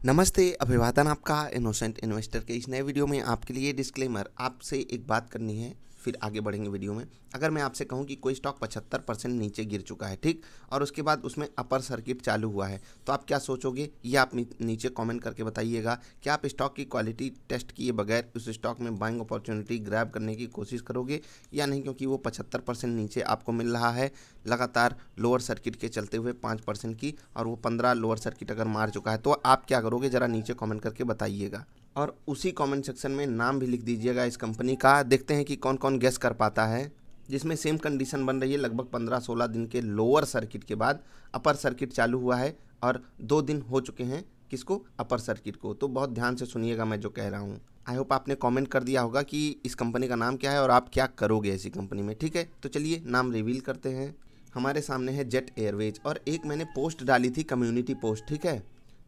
नमस्ते, अभिवादन आपका इनोसेंट इन्वेस्टर के इस नए वीडियो में आपके लिए डिस्क्लेमर। आपसे एक बात करनी है, फिर आगे बढ़ेंगे वीडियो में। अगर मैं आपसे कहूं कि कोई स्टॉक 75% नीचे गिर चुका है, ठीक, और उसके बाद उसमें अपर सर्किट चालू हुआ है, तो आप क्या सोचोगे ये आप नीचे कमेंट करके बताइएगा। क्या आप स्टॉक की क्वालिटी टेस्ट किए बगैर उस स्टॉक में बाइंग अपॉर्चुनिटी ग्रैब करने की कोशिश करोगे या नहीं, क्योंकि वो 75% नीचे आपको मिल रहा है लगातार लोअर सर्किट के चलते हुए 5% की, और वो 15 लोअर सर्किट अगर मार चुका है, तो आप क्या करोगे ज़रा नीचे कमेंट करके बताइएगा। और उसी कमेंट सेक्शन में नाम भी लिख दीजिएगा इस कंपनी का। देखते हैं कि कौन कौन गेस कर पाता है। जिसमें सेम कंडीशन बन रही है, लगभग 15-16 दिन के लोअर सर्किट के बाद अपर सर्किट चालू हुआ है और 2 दिन हो चुके हैं किसको, अपर सर्किट को। तो बहुत ध्यान से सुनिएगा मैं जो कह रहा हूँ। आई होप आपने कमेंट कर दिया होगा कि इस कंपनी का नाम क्या है और आप क्या करोगे ऐसी कंपनी में। ठीक है, तो चलिए नाम रिवील करते हैं। हमारे सामने है जेट एयरवेज, और एक मैंने पोस्ट डाली थी, कम्युनिटी पोस्ट। ठीक है,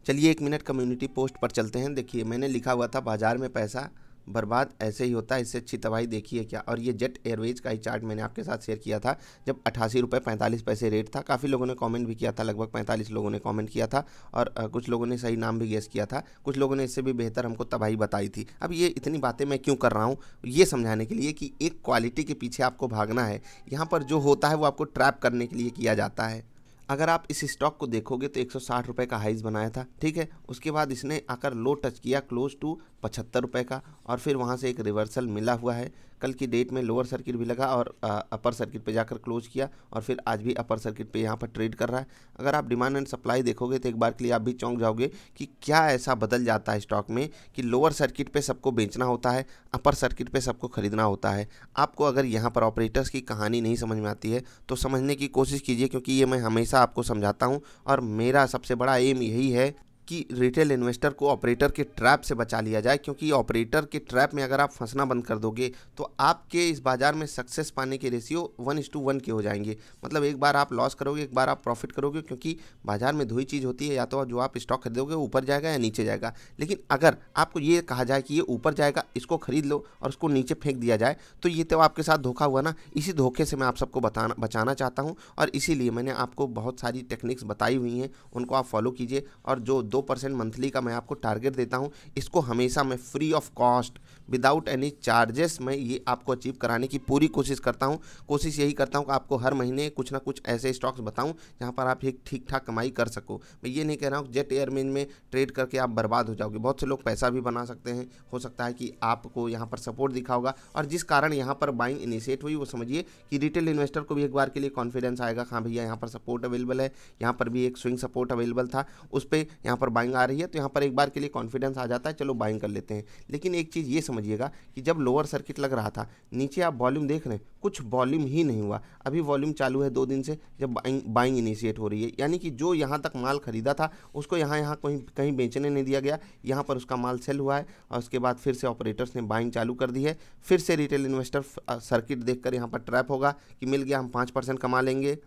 चलिए 1 मिनट कम्युनिटी पोस्ट पर चलते हैं। देखिए मैंने लिखा हुआ था, बाजार में पैसा बर्बाद ऐसे ही होता है, इससे अच्छी तबाही देखिए क्या। और ये जेट एयरवेज का ही चार्ट मैंने आपके साथ शेयर किया था जब 88 रुपये 45 पैसे रेट था। काफ़ी लोगों ने कमेंट भी किया था, लगभग 45 लोगों ने कमेंट किया था, और कुछ लोगों ने सही नाम भी गेस किया था, कुछ लोगों ने इससे भी बेहतर हमको तबाही बताई थी। अब ये इतनी बातें मैं क्यों कर रहा हूँ, ये समझाने के लिए कि एक क्वालिटी के पीछे आपको भागना है। यहाँ पर जो होता है वो आपको ट्रैप करने के लिए किया जाता है। अगर आप इस स्टॉक को देखोगे तो 160 रुपये का हाइज बनाया था, ठीक है, उसके बाद इसने आकर लो टच किया क्लोज टू 75 रुपये का, और फिर वहाँ से एक रिवर्सल मिला हुआ है। कल की डेट में लोअर सर्किट भी लगा और अपर सर्किट पे जाकर क्लोज किया, और फिर आज भी अपर सर्किट पे यहाँ पर ट्रेड कर रहा है। अगर आप डिमांड एंड सप्लाई देखोगे तो एक बार के लिए आप भी चौंक जाओगे कि क्या ऐसा बदल जाता है स्टॉक में कि लोअर सर्किट पे सबको बेचना होता है, अपर सर्किट पे सबको खरीदना होता है। आपको अगर यहाँ पर ऑपरेटर्स की कहानी नहीं समझ में आती है तो समझने की कोशिश कीजिए, क्योंकि ये मैं हमेशा आपको समझाता हूँ, और मेरा सबसे बड़ा एम यही है कि रिटेल इन्वेस्टर को ऑपरेटर के ट्रैप से बचा लिया जाए। क्योंकि ऑपरेटर के ट्रैप में अगर आप फंसना बंद कर दोगे तो आपके इस बाज़ार में सक्सेस पाने के रेशियो 1:1 के हो जाएंगे। मतलब एक बार आप लॉस करोगे, एक बार आप प्रॉफिट करोगे, क्योंकि बाज़ार में दो ही चीज़ होती है, या तो जो आप स्टॉक खरीदोगे ऊपर जाएगा या नीचे जाएगा। लेकिन अगर आपको ये कहा जाए कि ये ऊपर जाएगा, इसको खरीद लो, और उसको नीचे फेंक दिया जाए, तो ये तो आपके साथ धोखा हुआ ना। इसी धोखे से मैं आप सबको बचाना चाहता हूँ, और इसीलिए मैंने आपको बहुत सारी टेक्निक्स बताई हुई हैं, उनको आप फॉलो कीजिए। और जो 2% मंथली का मैं आपको टारगेट देता हूं, इसको हमेशा मैं free of cost, without any charges, मैं ये आपको अचीव कराने की पूरी कोशिश करता हूं। कोशिश यही करता हूं कि आपको हर महीने कुछ ना कुछ ऐसे स्टॉक्स बताऊं जहां पर आप एक ठीक ठाक कमाई कर सको। मैं ये नहीं कह रहा हूं जेट एयरवेज में ट्रेड करके आप बर्बाद हो जाओगे। बहुत से लोग पैसा भी बना सकते हैं। हो सकता है कि आपको यहाँ पर सपोर्ट दिखा होगा, और जिस कारण यहाँ पर बाइंग इनिशिएट हुई वो समझिए कि रिटेल इन्वेस्टर को भी एक बार के लिए कॉन्फिडेंस आएगा, हाँ भैया यहाँ पर सपोर्ट अवेलेबल है। यहाँ पर भी एक स्विंग सपोर्ट अवेलेबल था, उस पर यहाँ पर बाइंग आ रही है, तो यहाँ पर एक बार के लिए कॉन्फिडेंस आ जाता है, चलो बाइंग कर लेते हैं। लेकिन एक चीज़ ये समझिएगा कि जब लोअर सर्किट लग रहा था, नीचे आप वॉल्यूम देख रहे हैं, कुछ वॉल्यूम ही नहीं हुआ। अभी वॉल्यूम चालू है 2 दिन से, जब बाइंग इनिशिएट हो रही है, यानी कि जो यहाँ तक माल खरीदा था उसको यहाँ कहीं बेचने नहीं दिया गया, यहाँ पर उसका माल सेल हुआ है, और उसके बाद फिर से ऑपरेटर्स ने बाइंग चालू कर दी है। फिर से रिटेल इन्वेस्टर सर्किट देखकर यहाँ पर ट्रैप होगा कि मिल गया, हम 5% कमा लेंगे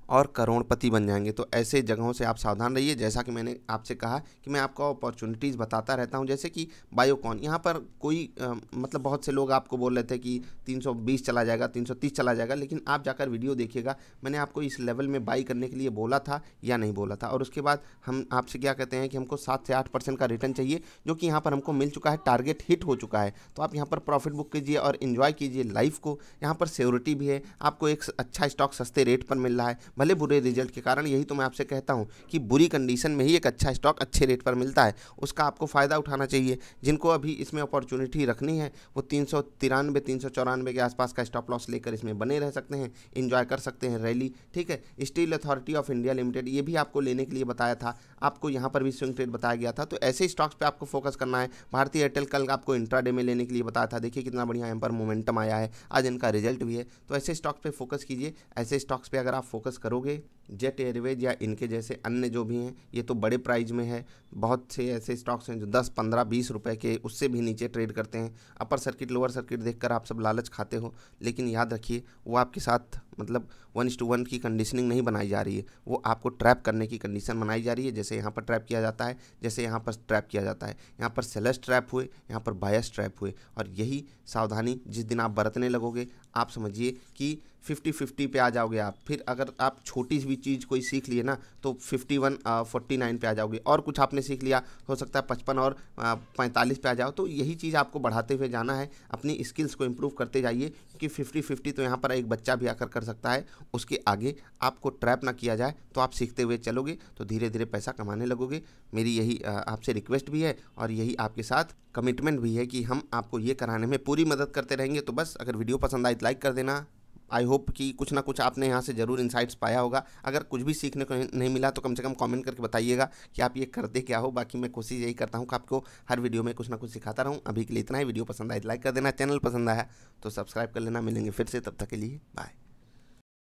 और करोड़पति बन जाएंगे। तो ऐसे जगहों से आप सावधान रहिए। जैसा कि मैंने आपसे कहा कि मैं आपको अपॉर्चुनिटीज़ बताता रहता हूं, जैसे कि बायोकॉन, यहाँ पर कोई मतलब बहुत से लोग आपको बोल रहे थे कि 320 चला जाएगा, 330 चला जाएगा, लेकिन आप जाकर वीडियो देखिएगा, मैंने आपको इस लेवल में बाई करने के लिए बोला था या नहीं बोला था। और उसके बाद हम आपसे क्या कहते हैं कि हमको 7 से 8% का रिटर्न चाहिए, जो कि यहाँ पर हमको मिल चुका है, टारगेट हिट हो चुका है। तो आप यहाँ पर प्रॉफिट बुक कीजिए और इन्जॉय कीजिए लाइफ को। यहाँ पर सिक्योरिटी भी है, आपको एक अच्छा स्टॉक सस्ते रेट पर मिल रहा है, भले बुरे रिजल्ट के कारण। यही तो मैं आपसे कहता हूं कि बुरी कंडीशन में ही एक अच्छा स्टॉक अच्छे रेट पर मिलता है, उसका आपको फ़ायदा उठाना चाहिए। जिनको अभी इसमें अपॉर्चुनिटी रखनी है वो 393 394 के आसपास का स्टॉप लॉस लेकर इसमें बने रह सकते हैं, इंजॉय कर सकते हैं रैली। ठीक है, steel authority of India limited, ये भी आपको लेने के लिए बताया था, आपको यहाँ पर भी स्विंग ट्रेड बताया गया था। तो ऐसे स्टॉक्स पे आपको फोकस करना है। भारतीय एयरटेल कल आपको इंट्राडे में लेने के लिए बताया था, देखिए कितना बढ़िया यहाँ पर मोमेंटम आया है, आज इनका रिजल्ट भी है। तो ऐसे स्टॉक्स पे फोकस कीजिए। ऐसे स्टॉक्स पे अगर आप फोकस करोगे, जेट एयरवेज या इनके जैसे अन्य जो भी हैं, ये तो बड़े प्राइस में है। बहुत से ऐसे स्टॉक्स हैं जो 10, 15, 20 रुपए के उससे भी नीचे ट्रेड करते हैं। अपर सर्किट लोअर सर्किट देखकर आप सब लालच खाते हो, लेकिन याद रखिए वो आपके साथ मतलब 1:1 की कंडीशनिंग नहीं बनाई जा रही है, वो आपको ट्रैप करने की कंडीशन बनाई जा रही है। जैसे यहाँ पर ट्रैप किया जाता है, जैसे यहाँ पर ट्रैप किया जाता है, यहाँ पर सेलर्स ट्रैप हुए, यहाँ पर बायर्स ट्रैप हुए। और यही सावधानी जिस दिन आप बरतने लगोगे, आप समझिए कि 50-50 पे आ जाओगे आप। फिर अगर आप छोटी भी चीज़ कोई सीख लिए ना तो 51-49 पे आ जाओगे। और कुछ आपने सीख लिया, हो सकता है 55 और 45 पे आ जाओ। तो यही चीज़ आपको बढ़ाते हुए जाना है, अपनी स्किल्स को इम्प्रूव करते जाइए कि 50-50 तो यहाँ पर एक बच्चा भी आकर कर सकता है। उसके आगे आपको ट्रैप ना किया जाए, तो आप सीखते हुए चलोगे तो धीरे धीरे पैसा कमाने लगोगे। मेरी यही आपसे रिक्वेस्ट भी है और यही आपके साथ कमिटमेंट भी है कि हम आपको ये कराने में पूरी मदद करते रहेंगे। तो बस अगर वीडियो पसंद आए तो लाइक कर देना। आई होप कि कुछ ना कुछ आपने यहाँ से ज़रूर इनसाइट्स पाया होगा। अगर कुछ भी सीखने को नहीं मिला तो कम से कम कमेंट करके बताइएगा कि आप ये करते क्या हो। बाकी मैं कोशिश यही करता हूँ कि आपको हर वीडियो में कुछ ना कुछ सिखाता रहूँ। अभी के लिए इतना ही। वीडियो पसंद आए तो लाइक कर देना, चैनल पसंद आया तो सब्सक्राइब कर लेना। मिलेंगे फिर से, तब तक के लिए बाय।